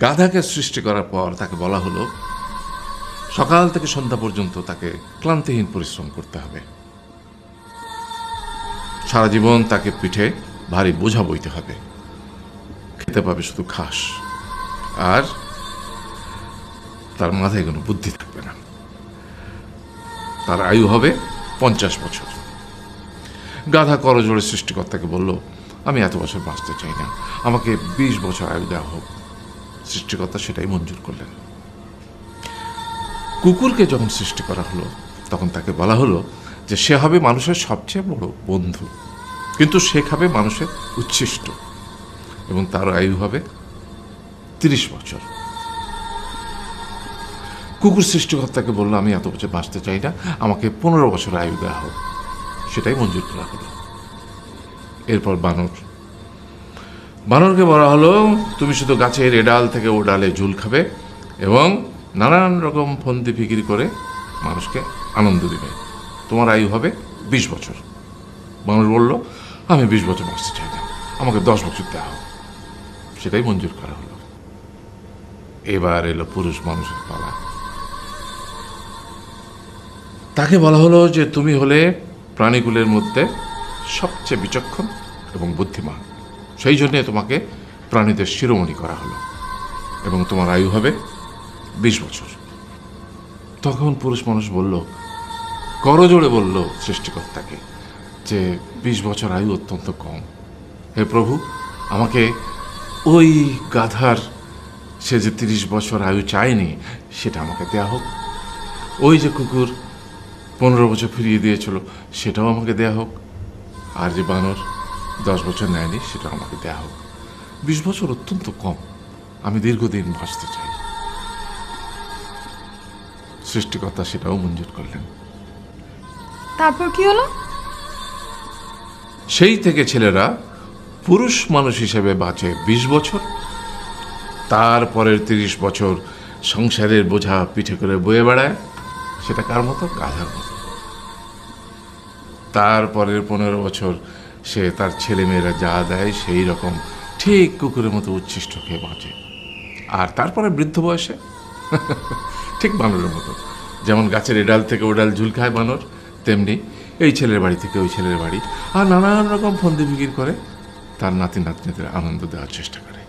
গাধাকে সৃষ্টি করার পর তাকে বলা হলো সকাল থেকে সন্ধ্যা পর্যন্ত তাকে ক্লান্তিহীন পরিশ্রম করতে হবে, সারা জীবন তাকে পিঠে ভারী বোঝা বইতে হবে, খেতে পাবে শুধু ঘাস, আর তার মাথায় কোনো বুদ্ধি থাকবে না। তার আয়ু হবে 50 বছর। গাধা করজোড়ে সৃষ্টিকর্তাকে বলল, আমি এত বছর বাঁচতে চাই না, আমাকে 20 বছর আয়ু দেওয়া হোক। সৃষ্টিকর্তা সেটাই মঞ্জুর করলেন। কুকুরকে যখন সৃষ্টি করা হলো তখন তাকে বলা হলো যে সে হবে মানুষের সবচেয়ে বড় বন্ধু, কিন্তু সে খাবে মানুষের উচ্ছিষ্ট, এবং তার আয়ু হবে 30 বছর। কুকুর সৃষ্টিকর্তাকে বলল, আমি এত বছর বাঁচতে চাই না, আমাকে 15 বছর আয়ু দেওয়া হোক। সেটাই মঞ্জুর করা হলো। এরপর বানরকে বলা হলো, তুমি শুধু গাছের এ ডাল থেকে ও ডালে ঝুল খাবে এবং নানান রকম ফন্দি ফিকির করে মানুষকে আনন্দ দিবে, তোমার আয়ু হবে 20 বছর। বানর বলল, আমি 20 বছর বাঁচতে চাই না, আমাকে 10 বছর দেওয়া হোক। সেটাই মঞ্জুর করা হলো। এবার এলো পুরুষ মানুষের পালা। তাকে বলা হলো যে তুমি হলে প্রাণীকুলের মধ্যে সবচেয়ে বিচক্ষণ এবং বুদ্ধিমান, সেই জন্যে তোমাকে প্রাণীদের শিরোমণি করা হলো এবং তোমার আয়ু হবে 20 বছর। তখন পুরুষ মানুষ বলল, করজোড়ে বলল সৃষ্টিকর্তাকে যে 20 বছর আয়ু অত্যন্ত কম, হে প্রভু, আমাকে ওই গাধার সে যে 30 বছর আয়ু চায়নি সেটা আমাকে দেয়া হোক, ওই যে কুকুর 15 বছর ফিরিয়ে দিয়েছিল সেটাও আমাকে দেয়া হোক, আর যে বানর 10 বছর নেয়নি সেটাও আমাকে দেয়া হোক। 20 বছর অত্যন্ত কম, আমি দীর্ঘদিন বাঁচতে চাই। সৃষ্টিকর্তা সেটাও মঞ্জুর করলেন। তারপর কি হলো? সেই থেকে ছেলেরা পুরুষ মানুষ হিসেবে বাঁচে 20 বছর, তারপরের 30 বছর সংসারের বোঝা পিঠে করে বয়ে বেড়ায়, সেটা কার মতো? গাধার মতো। তারপরের 15 বছর সে তার ছেলেমেয়েরা যা দেয় সেই রকম ঠিক কুকুরের মতো উচ্ছিষ্ট খেয়ে বাঁচে। আর তারপরে বৃদ্ধ বয়সে ঠিক বানরের মতো, যেমন গাছের এডাল থেকে ওডাল ঝুল খায় বানর, তেমনি এই ছেলের বাড়ি থেকে ওই ছেলের বাড়ি, আর নানান রকম ফন্দি ফিকির করে তার নাতি নাতনিদের আনন্দ দেওয়ার চেষ্টা করে।